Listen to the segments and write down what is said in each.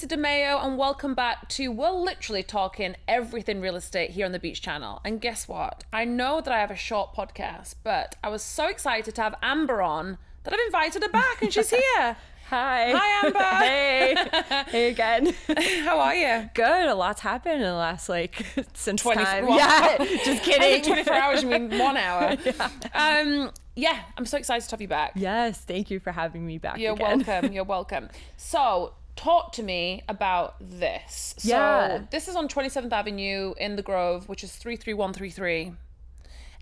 is Demeo, and welcome back to We're Literally Talking Everything Real Estate here on the Beach Channel. And guess what? I know that I have a short podcast, but I was so excited to have Amber on that I've invited her back, and she's here. Hi, Amber. Hey again. How are you? Good. A lot's happened in the last since 20 time. well, Yeah, just kidding. 24 hours, you mean 1 hour. Yeah. I'm so excited to have you back. Yes, thank you for having me back You're again. welcome. You're welcome. So, talk to me about this. Yeah. So, this is on 27th Avenue in the Grove, which is 33133.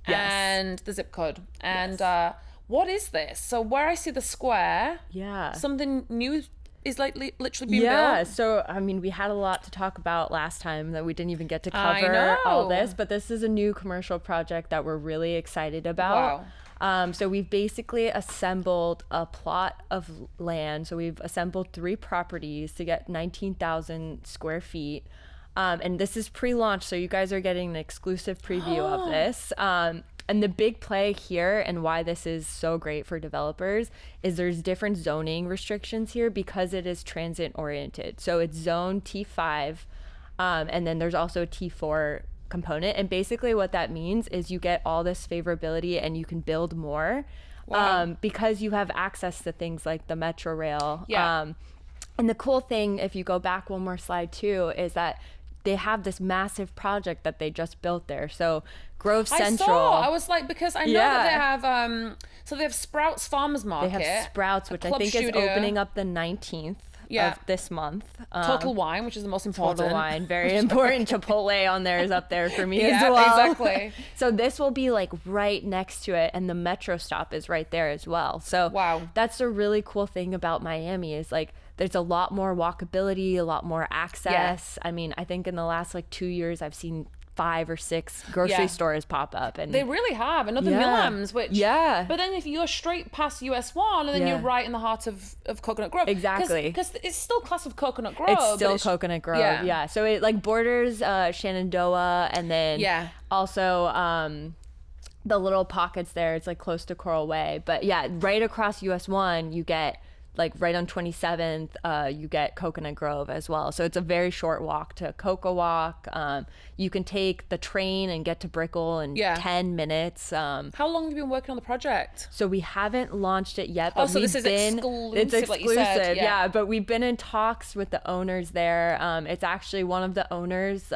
Yes. And the zip code. And what is this? So, where I see the square, Yeah. something new is literally being Yeah, built. so I mean, we had a lot to talk about last time that we didn't even get to I cover all know. this, but this is a new commercial project that we're really excited about. Wow. So we've basically assembled a plot of land. So we've assembled 3 properties to get 19,000 square feet. And this is pre-launch, so you guys are getting an exclusive preview of this. And the big play here and why this is so great for developers is there's different zoning restrictions here because it is transit oriented. So it's zone T5, and then there's also a T4 component. And basically what that means is you get all this favorability and you can build more. Wow. Because you have access to things like the Metro Rail. Yeah. And the cool thing, if you go back one more slide too, is that they have this massive project that they just built there. So Grove Central. I was like, because I know that they have, so they have Sprouts Farmers Market. They have Sprouts, which I Club think Studio. is opening up the 19th of this month. Total Wine, which is the most important. Total Wine, very important. Chipotle on there is up there for me as Yeah, well. exactly. So this will be like right next to it, and the Metro stop is right there as well. So Wow. that's the really cool thing about Miami is like there's a lot more walkability, a lot more access. I mean, I think in the last 2 years, I've seen 5 or 6 grocery stores pop up, and They really have. Another Yeah. Millam's, which Yeah. But then if you're straight past US 1, and then Yeah. you're right in the heart of Coconut Grove. Exactly. Because it's still class of Coconut Grove. it's but still Coconut Grove. yeah. Yeah. So it borders Shenandoah, and then also the little pockets there. It's close to Coral Way, but yeah, right across US 1, you get right on 27th, you get Coconut Grove as well. So it's a very short walk to Cocoa Walk. You can take the train and get to Brickell in 10 minutes. How long have you been working on the project? So we haven't launched it yet, but so this is exclusive, it's exclusive, like you said, yeah. But we've been in talks with the owners there. It's actually one of the owners,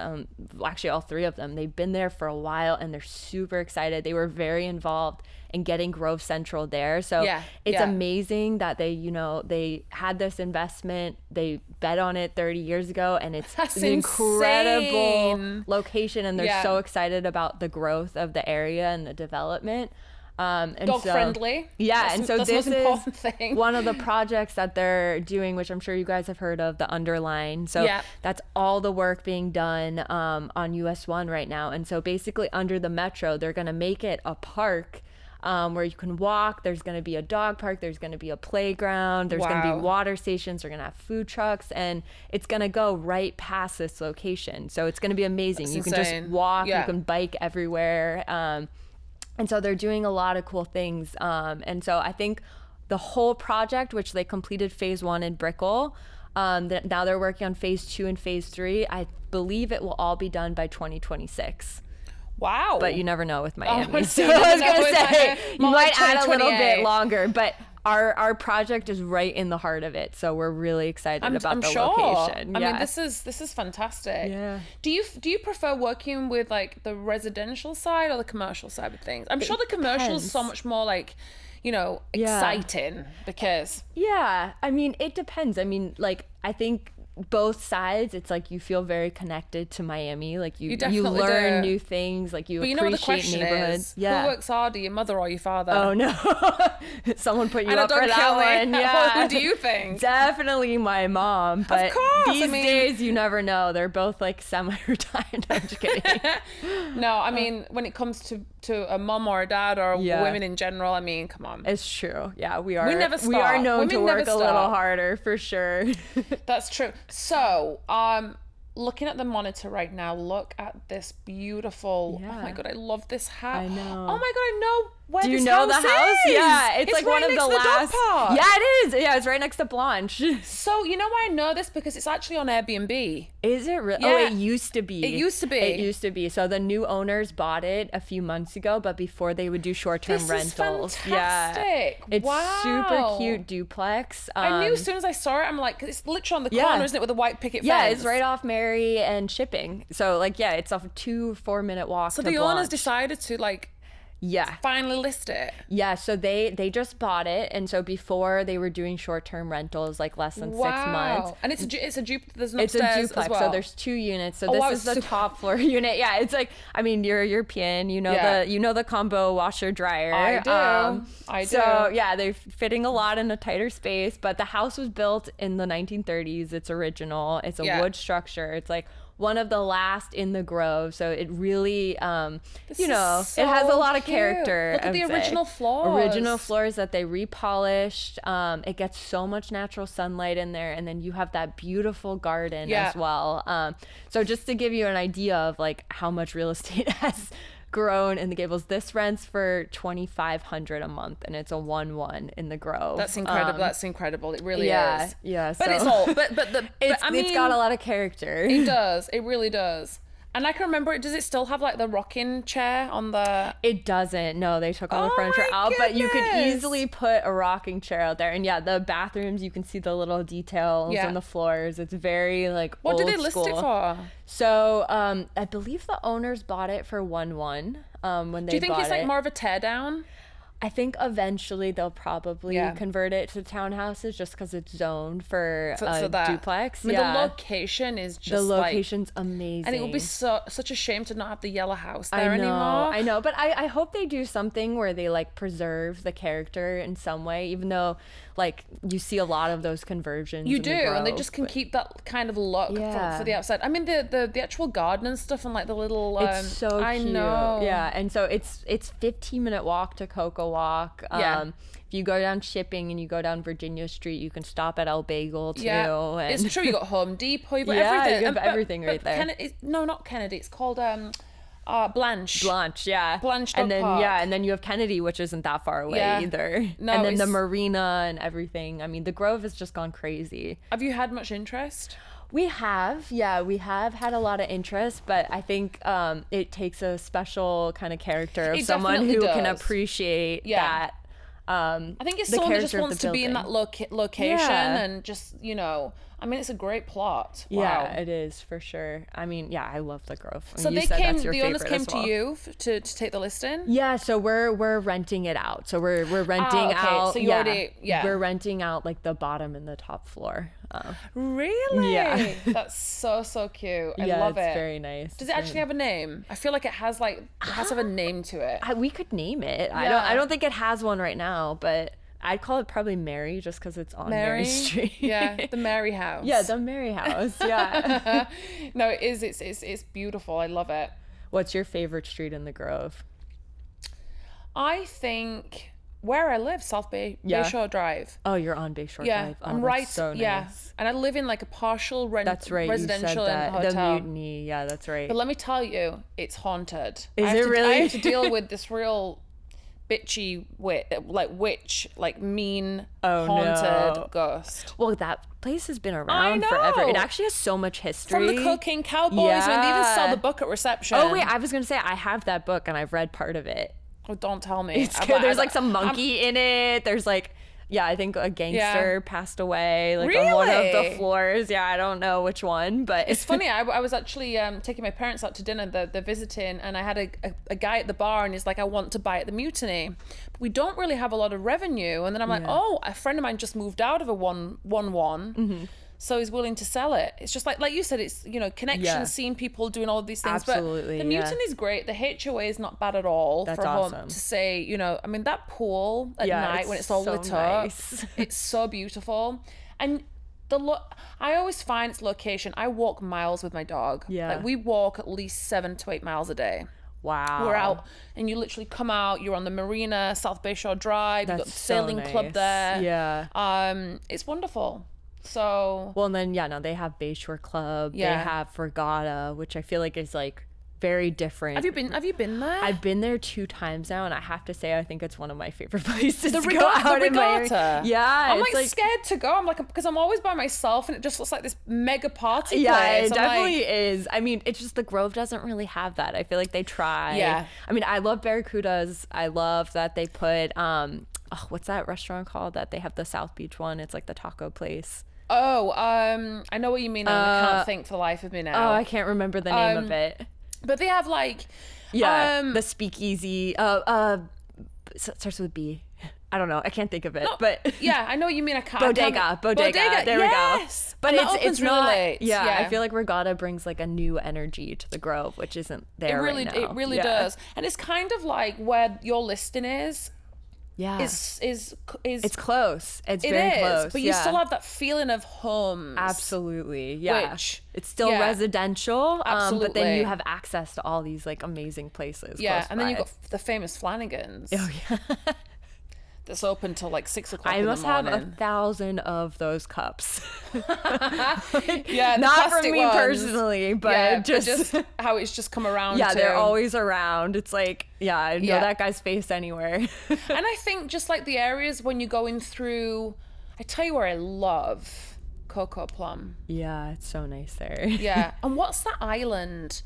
actually all 3 of them. They've been there for a while and they're super excited. They were very involved in getting Grove Central there. So it's amazing that they had this investment. They bet on it 30 years ago, and it's an incredible location, and they're so excited about the growth of the area and the development. And Dog friendly. Yeah, That's and so the this most important thing. one of the projects that they're doing, which I'm sure you guys have heard of, the Underline. So that's all the work being done on US 1 right now. And so basically under the Metro, they're going to make it a park where you can walk. There's going to be a dog park. There's going to be a playground. There's going to be water stations. They're going to have food trucks, and it's going to go right past this location. So it's going to be amazing. That's you can insane. just walk. You can bike everywhere. And so they're doing a lot of cool things. And so I think the whole project, which they completed phase 1 in Brickell, now they're working on phase 2 and phase 3. I believe it will all be done by 2026. Wow. But you never know with Miami. So So I was going to say, you more like might add a little 2028. bit longer, but our project is right in the heart of it. So we're really excited about the location. I mean, this is fantastic. Yeah. Do you prefer working with the residential side or the commercial side of things? I'm sure the commercial is so much more exciting because Yeah, I mean, it depends. I mean, I think both sides, it's you feel very connected to Miami. You definitely learn do. new things. You But you know what the appreciate question neighborhoods. is? Yeah. Who works harder, your mother or your father? Oh no, someone put you And up for don't that kill one. me. Yeah. Who do you think? Definitely my mom. But Of course, I these mean- days, you never know. They're both semi-retired. I'm just kidding. No, I mean, when it comes to a mom or a dad or Yeah. women in general, I mean, come on. It's true. Yeah, we are. We never We are stop. known to Women never work a little stop. harder for sure. That's true. So, looking at the monitor right now, look at this beautiful, oh my God, I love this house. I know. Oh my God, I know where Do this you know house the house? is. Yeah, it's like right one of next the to last. dog park. Yeah, it is. Yeah, it's right next to Blanche. So you know why I know this? Because it's actually on Airbnb. Is it really? Yeah. Oh, it used to be. It used to be. It used to be. So the new owners bought it a few months ago, but before they would do short-term This rentals. is fantastic. Yeah. It's wow. super cute duplex. I knew as soon as I saw it, I'm like, 'cause it's literally on the corner, isn't it, with a white picket fence? Yeah, it's right off Mary and Shipping. So like, yeah, it's a 2-4 minute walk. So to the owners Blanche. decided to like Yeah. finally list it. Yeah, so they just bought it, and so before they were doing short-term rentals like less than 6 months. And it's a there's an It's a upstairs duplex, as well. so there's 2 units. So Oh, wow, this is it's the top floor unit. Yeah, it's like, I mean, you're European, you know, the combo washer dryer. I do. I do. So yeah, they're fitting a lot in a tighter space, but the house was built in the 1930s. It's original. It's a wood structure. It's like one of the last in the Grove, so it really, it has a lot of character. Look at the original floors. Original floors that they repolished. It gets so much natural sunlight in there, and then you have that beautiful garden as well. So just to give you an idea of like how much real estate has grown in the Gables, this rents for $2,500 a month, and it's a 1-1 in the Grove. That's incredible. That's incredible. It really is. Yeah, but it's all. It's got a lot of character. It does. It really does. And I can remember it. Does it still have like the rocking chair on the? It doesn't. No, they took all the Oh furniture my out, but you could goodness. easily put a rocking chair out there. And yeah, the bathrooms, you can see the little details on the floors. It's very like What old did they list school. it for? So I believe the owners bought it for 1-1 when they bought it. Do you think it's like more of a tear down? I think eventually they'll probably convert it to townhouses just because it's zoned for that duplex. I mean, the location is just the location's amazing, and it would be such a shame to not have the yellow house there anymore. I know, but I hope they do something where they like preserve the character in some way, even though like you see a lot of those conversions. You do, and they just can keep that kind of look for the outside. I mean, the actual garden and stuff, and like the little. It's so cute. I know. Yeah, and so it's 15-minute walk to Cocoa Walk. If you go down Shipping and you go down Virginia Street, you can stop at El Bagel too. Yeah, and it's true. You got Home Depot. You got everything. everything. You have everything right there. No, not Kennedy. It's called Blanche. Yeah. Blanche and then Park. and then you have Kennedy, which isn't that far away either. No, and then the marina and everything. I mean, the Grove has just gone crazy. Have you had much interest? We have had a lot of interest, but I think it takes a special kind of character of someone who can appreciate that. I think it's someone that just wants to be in that location and just, I mean, it's a great plot. Wow. Yeah, it is for sure. I mean, yeah, I love the Grove. So the owners came to you to take the listing? Yeah, so we're renting it out. So we're renting out. So you already, we're renting out like the bottom and the top floor. Really? Yeah. That's so cute. I love it. It's very nice. Does it actually have a name? I feel like it has to have a name to it. We could name it. Yeah. I don't think it has one right now, but I'd call it probably Mary just because it's on Mary Street. Yeah, the Mary house. Yeah, the Mary house. Yeah. No, it is. It's beautiful. I love it. What's your favorite street in the Grove? I think where I live, South Bayshore Drive. Oh, you're on Bayshore Drive. Oh, I'm right. So nice. Yeah, and I live in like a partial You residential said that. and hotel. The Mutiny. Yeah, that's right. But let me tell you, it's haunted. Is it really? I have to deal with this real bitchy witch, mean, haunted ghost. Well, that place has been around forever. It actually has so much history. From the Cocaine Cowboys, when they even sell the book at reception. Oh wait, I was gonna say I have that book and I've read part of it. Oh, don't tell me. There's like some monkey in it. There's like, I think a gangster passed away on one of the floors. Yeah, I don't know which one, but it's funny. I was actually taking my parents out to dinner. They're visiting, and I had a guy at the bar, and he's like, "I want to buy at the Mutiny, but we don't really have a lot of revenue." And then I'm like, "Oh, a friend of mine just moved out of a 1-1." Mm-hmm. So he's willing to sell it. It's just like you said, it's, connections, seeing people doing all of these things. Absolutely, but the Mutiny is great. The HOA is not bad at all. That's for awesome. home to say, I mean, that pool at night when it's all lit up, it's so beautiful. And I always find its location. I walk miles with my dog. Yeah. Like we walk at least 7 to 8 miles a day. Wow. We're out and you literally come out, you're on the marina, South Bayshore Drive, you've got the sailing club there. Yeah. It's wonderful. So Well, and then no, they have Bayshore Club. Yeah. They have Regatta, which I feel like is like very different. have you been there? I've been there 2 times now, and I have to say I think it's one of my favorite places the to go out in Miami. Regatta. Yeah, I'm it's like scared to go. I'm like, because I'm always by myself and it just looks like this mega party Yeah, place. it I'm definitely like, is. I mean, it's just the Grove doesn't really have that. I feel like they try. Yeah. I mean, I love Barracudas. I love that they put what's that restaurant called that they have the South Beach one? It's like the taco place. oh, I know what you mean. I can't think for the life of me now. Oh, I can't remember the name of it. But they have like, The speakeasy. Starts with B. I don't know. I can't think of it. But yeah, I know what you mean. I can't. Bodega. There yes. we go. But And that it's opens really not. late. Yeah, I feel like Regatta brings like a new energy to the Grove, which isn't there right now. It really does. And it's kind of like where your listing is. Yeah. Is It's close. It's it very is, close. but you still have that feeling of home. Absolutely. Yeah. Which, it's still yeah. residential. But then Absolutely. you have access to all these like amazing places. Yeah, close and then by. you've got the famous Flanagan's. Oh yeah. That's open till like 6 o'clock I in the must have morning. 1,000 of those cups. Yeah, the Not from plastic me ones. personally, but Yeah, just how it's just come around. yeah, to. they're always around. It's like, yeah, I know Yeah. that guy's face anywhere. And I think just like the areas when you're going through, I tell you where I love Cocoa Plum. Yeah, it's so nice there. Yeah, and what's that island?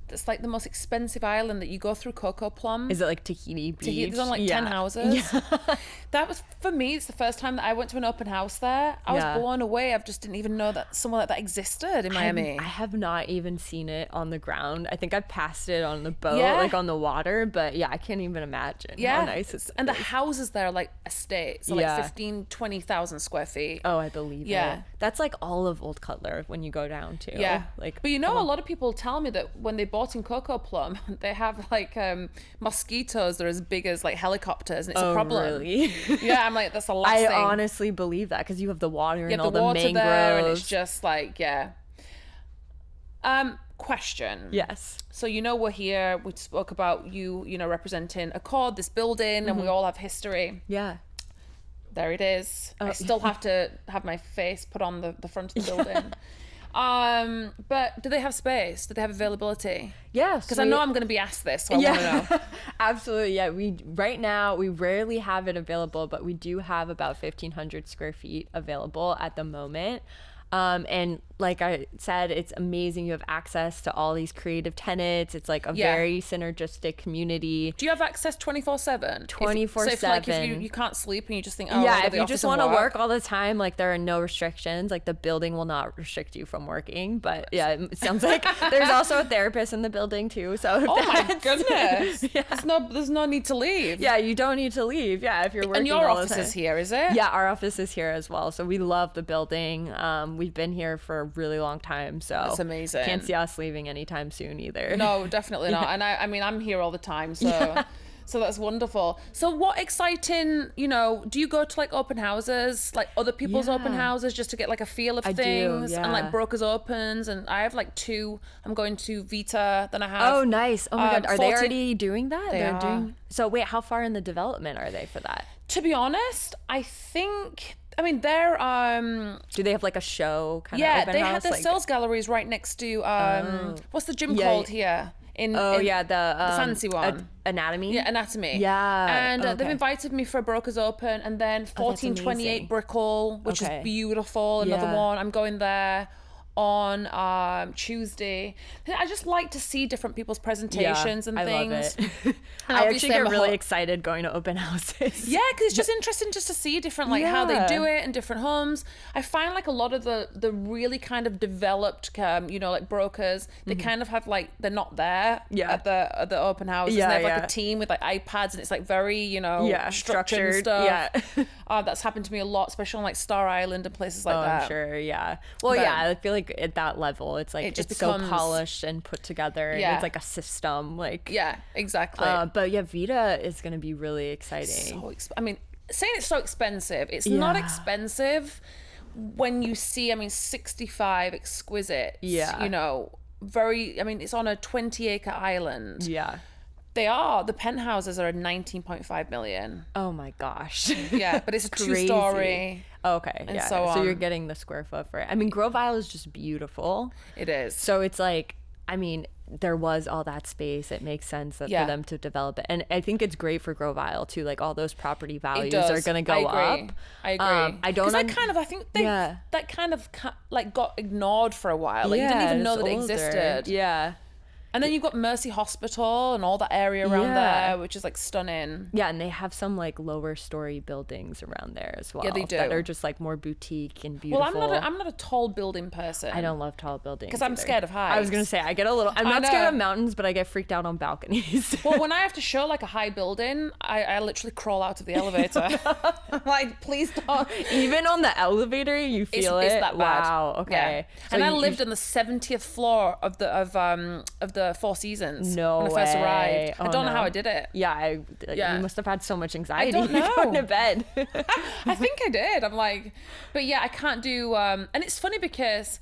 That's like the most expensive island that you go through Cocoa Plum. Is it like Tahiti Beach? There's only like 10 houses. That was, for me, it's the first time that I went to an open house there. I was Yeah. blown away. I just didn't even know that somewhere like that existed in Miami. I have not even seen it on the ground. I think I passed it on the boat, Yeah. like on the water, but yeah, I can't even imagine how nice it's. And the houses there are like estates, so Yeah. like 15, 20,000 square feet. Oh, I believe Yeah. it. That's like all of Old Cutler when you go down to. Yeah, Like, but you know, a lot of people tell me that when they bought in Cocoa Plum, they have like mosquitoes that are as big as like helicopters, and it's a problem. Really? Yeah, I'm like, that's the last I thing. honestly believe that because you have the water You and have all the the water mangroves. there, and it's just like, yeah. Question. Yes. So we're here. We spoke about you representing Accord, this building, and we all have history. Yeah. There it is. Oh. I still have to have my face put on the front of the building. But do they have space? Do they have availability? Yes. Because I know I'm going to be asked this, so I want to know. Absolutely. Yeah. Right now we rarely have it available, but we do have about 1,500 square feet available at the moment. And like I said, it's amazing. You have access to all these creative tenants. It's like a very synergistic community. Do you have access 24/7? 24/7. So if like if you can't sleep and you just think, oh, Yeah, I'll go to if the you office just and want to work. work all the time, like there are no restrictions. Like the building will not restrict you from working. But yeah, it sounds like there's also a therapist in the building too. So Oh my goodness. Yeah. There's no need to leave. Yeah, you don't need to leave. Yeah, if you're working And your all the office time. is here, is it? Yeah, our office is here as well. So we love the building. We've been here for a really long time. So That's amazing. Can't see us leaving anytime soon either. No, definitely not. And I mean, I'm here all the time, so so that's wonderful. So what exciting, do you go to like open houses, like other people's open houses, just to get like a feel of things, and like brokers opens? And I have like 2. I'm going to Vita, then I have. Oh, nice. Oh my God. Are they 14 already doing that? They are. doing. So wait, how far in the development are they for that? To be honest, I think. I mean, they're Do they have like a show kind of yeah, open they house? had their like, sales galleries right next to what's the gym Yeah, called here? In the fancy one. Anatomy. Yeah, Anatomy. Yeah, And they've okay. invited me for a Brokers Open, and then 1428 amazing. Brickell, which Okay. is beautiful. Another Yeah. one. I'm going there on Tuesday. I just like to see different people's presentations and I things. love it. And I obviously actually get I'm a really ho- excited going to open houses. Yeah, because it's just interesting just to see different, like how they Yeah. do it in different homes. I find like a lot of the really kind of developed, like brokers, they kind of have like, they're not there Yeah. at the open houses. Yeah, And they have like yeah. a team with like iPads, and it's like very, structured and structured, stuff. yeah. That's happened to me a lot, especially on like Star Island and places like that. I'm sure, yeah. Well, But- yeah, I feel like at that level, it's like It just it's so becomes- polished and put together. And Yeah. it's like a system, like. Yeah, exactly. But yeah, Vita is going to be really exciting. I mean, saying it's so expensive, it's not Yeah. expensive when you see, 65 exquisite, Yeah. it's on a 20-acre island. Yeah. The penthouses are 19.5 million. Oh my gosh. Yeah, but it's a Crazy. 2-story. Okay. and Yeah. so So you're on. getting the square foot for it. I mean, Grove Isle is just beautiful. It is. So it's like, I mean, there was all that space. It makes sense that Yeah. for them to develop it. And I think it's great for Grove Isle too. Like all those property values does. are going to I go agree. up. I agree. I don't. I think they Yeah. that kind of like got ignored for a while. Like you didn't even know it's that it older. existed. Yeah. And then you've got Mercy Hospital and all that area around Yeah. there, which is like stunning. Yeah, and they have some like lower story buildings around there as well. Yeah, they do. That are just like more boutique and beautiful. Well, I'm not a tall building person. I don't love tall buildings because I'm either. scared of heights. I was gonna say I get a little. I'm I not scared know. of mountains, but I get freaked out on balconies. Well, when I have to show like a high building, I literally crawl out of the elevator. I'm like, please don't. Even on the elevator, you feel it. It's that bad. Wow. Okay. Yeah. So And I you- lived on the 70th floor of the Four Seasons. No when I first way. arrived. I Oh, don't know how no. I did it. Yeah, Yeah. you must have had so much anxiety don't know. going to bed. I think I did. I'm like, but yeah, I can't do. And it's funny because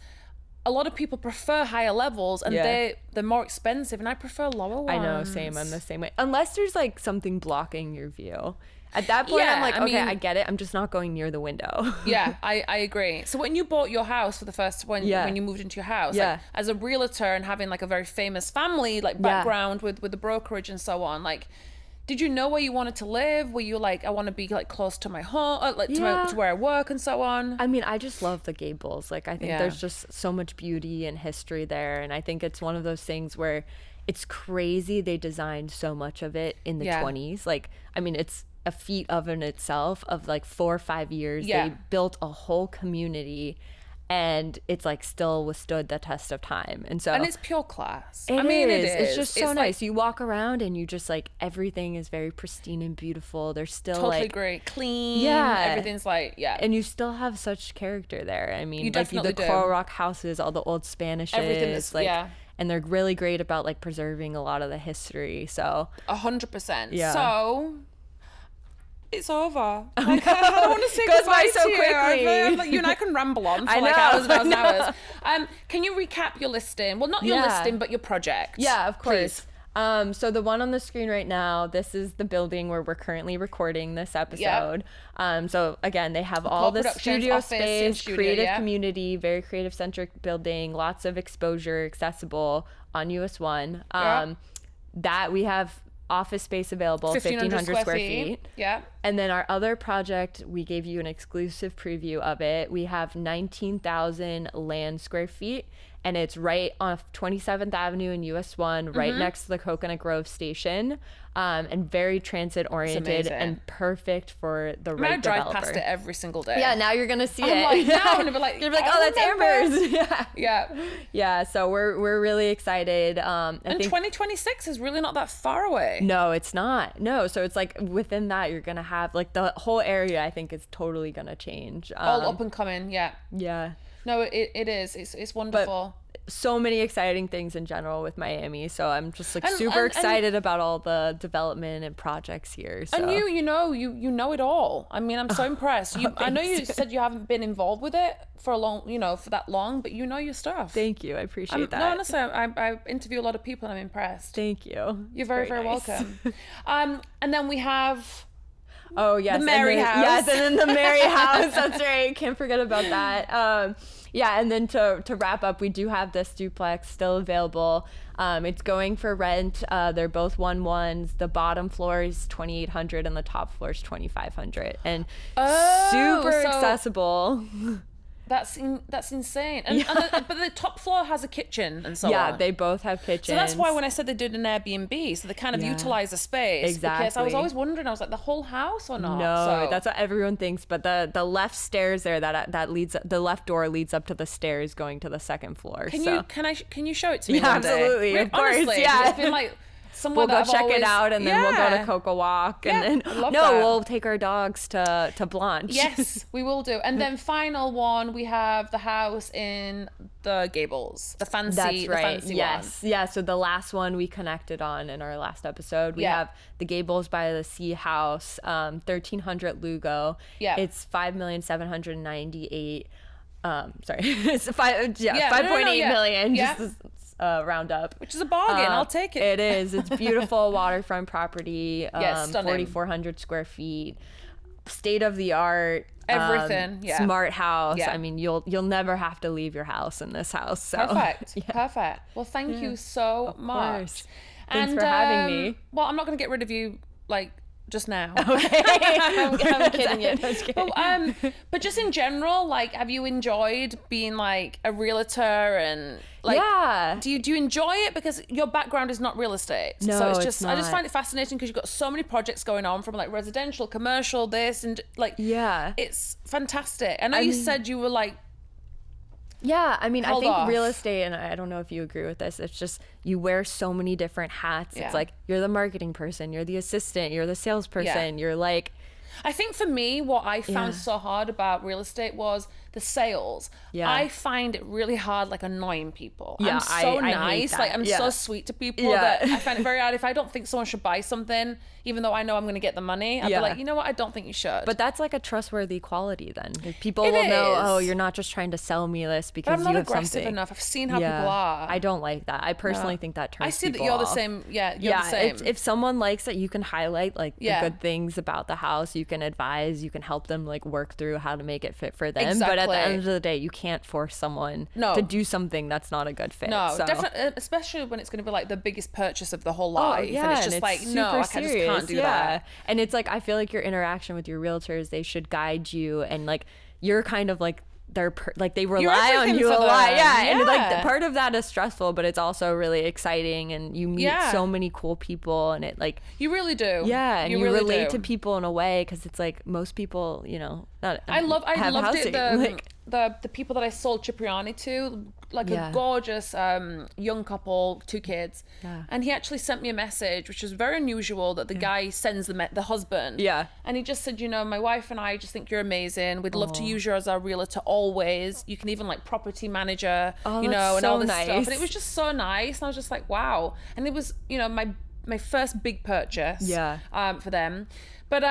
a lot of people prefer higher levels, and Yeah. they're more expensive, and I prefer lower ones. I know, same. I'm the same way. Unless there's like something blocking your view. At that point, I'm Yeah, like, I okay, mean- I get it. I'm just not going near the window. Yeah, I agree. So when you bought your house for the first when you moved into your house, Yeah. like, as a realtor and having like a very famous family like background with the brokerage and so on, like, did you know where you wanted to live? Were you like, I want to be like close to my home, like to where I work and so on? I mean, I just love the Gables. Like, I think Yeah. there's just so much beauty and history there. And I think it's one of those things where it's crazy they designed so much of it in the Yeah. 20s. Like, I mean, it's a feat of in itself of like 4 or 5 years. Yeah. They built a whole community and it's like still withstood the test of time. And so And it's pure class. it I mean, is. it is. It's just so like, nice. You walk around and you just like everything is very pristine and beautiful. There's still totally like great, clean. Yeah. Everything's like, yeah. and you still have such character there. I mean, You like definitely the do. Coral Rock houses, all the old Spanishes, Everything that's- like, yeah. and they're really great about like preserving a lot of the history. So 100%. Yeah. So it's over. Like, I don't want to say Goes goodbye by so to you. quickly. I'm like, you and I can ramble on for I like know, hours and hours and I know. hours. Can you recap your listing? Well, not your Yeah. listing, but your project. yeah, of Please. course. So the one on the screen right now, this is the building where we're currently recording this episode. So again, they have all the Productions, studio office, and space, studio, creative yeah. community, very creative centric building, lots of exposure, accessible on US 1. Yeah. That we have office space available, 1,500 square feet. Yeah. And then our other project, we gave you an exclusive preview of it. We have 19,000 land square feet, and it's right off 27th Avenue in US 1, right next to the Coconut Grove station, and very transit oriented amazing. and perfect for the I mean, I right drive developer. past it every single day. Yeah, now you're gonna see I'm it. like, now I'm gonna be like, you're like, I oh, that's remember." Amber's. Yeah, Yeah. yeah. So we're really excited. I And think 2026 is really not that far away. no, it's not. No, so it's like within that you're gonna have like the whole area. I think is totally gonna change. All up and coming. Yeah. Yeah. No, it is. It's wonderful. So many exciting things in general with Miami. So I'm just like And- super and- excited about all the development and projects here. So. And you know it all. I mean, I'm so impressed. I know you thanks. said you haven't been involved with it for a long, for that long, but you know your stuff. Thank you. I appreciate that. No, honestly, I interview a lot of people and I'm impressed. Thank you. You're very, Very very nice. welcome. And then we have Oh yes, The Mary and then, house. Yes, and then the Mary house. That's right. Can't forget about that. Yeah, and then to wrap up, we do have this duplex still available. It's going for rent. They're both 1-1s. The bottom floor is 2,800 and the top floor is 2,500, and super so- accessible. that's insane. And but the top floor has a kitchen and so Yeah, on. they both have kitchens. So that's why when I said they did an Airbnb, so they kind of Yeah. utilize the space. Because I was Exactly. always wondering, I was like, the whole house or not? No, So- that's what everyone thinks. But the left stairs there that leads, the left door leads up to the stairs going to the second floor. Can you show it to me? Yeah, one day? absolutely, of course, Honestly, yeah. it's been like somewhere We'll go that I've check always, it out, and then we'll go to Yeah. Coco Walk, Yeah, and I then love that. we'll take our dogs to Blanche. Yes, we will do. And then final one, we have the house in the Gables, the fancy, That's the right. fancy Yes, yeah. So the last one we connected on in our last episode, we Yeah. have the Gables by the Sea house, 1,300 Lugo. Yeah. It's 5,798,000. Sorry, it's Yeah, 5.8 yeah. million. Yeah. Just round up. which is a bargain. I'll take it. It is. It's beautiful waterfront property. Yes, stunning. 4,400 square feet. state of the art, everything, smart house. Yeah. I mean, you'll never have to leave your house in this house. So. Perfect. Perfect. Well, thank you so much. Course. Thanks for having me. Well, I'm not going to get rid of you like just now. Okay. I'm kidding you. But just in general, like, have you enjoyed being like a realtor and like, do you enjoy it? Because your background is not real estate. No, so it's just, not. I just find it fascinating because you've got so many projects going on from like residential, commercial, this and like, it's fantastic. I know you said you were like, I mean, I think off. real estate, and I don't know if you agree with this, it's just you wear so many different hats. It's like you're the marketing person, you're the assistant, you're the salesperson, you're like... I think for me, what I found so hard about real estate was the sales. I find it really hard, like annoying people. I'm so nice. Like I'm so sweet to people that I find it very hard. If I don't think someone should buy something, even though I know I'm going to get the money, I'd be like, you know what? I don't think you should. But that's like a trustworthy quality then. People will know, oh, you're not just trying to sell me this because I'm not you have aggressive something. enough. I've seen how people are. I don't like that. I personally think that turns I see that people you're the off. same. Yeah, you're the same. If someone likes it, you can highlight like the good things about the house. You can advise. You can help them like work through how to make it fit for them. Exactly. But at the end of the day, you can't force someone to do something that's not a good fit. No, so. definitely, especially when it's going to be like the biggest purchase of the whole life. And it's just like, no, I just can't do that. And it's like, I feel like your interaction with your realtors, they should guide you, and like you're kind of like like they rely on you a lot. And like part of that is stressful, but it's also really exciting, and you meet so many cool people, and it like you really do. And you really relate to people in a way, because it's like most people, you know, I loved housing. it. The people that I sold Cipriani to, like a gorgeous young couple, 2 kids, and he actually sent me a message, which was very unusual, that the guy sends the husband, and he just said, you know, my wife and I just think you're amazing. We'd love to use you as our realtor always. You can even like property manager, you know, and all this stuff. And it was just so nice. And I was just like, wow. And it was, you know, my first big purchase for them. But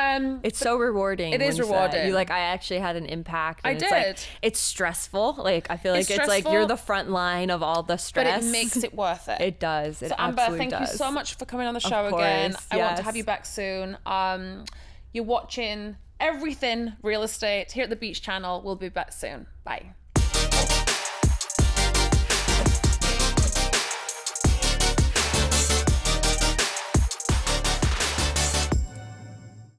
it's so rewarding. It is rewarding. You like, I actually had an impact. And I did. Like, it's stressful. Like I feel like it's like you're the front line of all the stress. But it makes it worth it. It does. It so Amber, absolutely thank does. you so much for coming on the show again. I want to have you back soon. You're watching everything real estate here at the Beach Channel. We'll be back soon. Bye.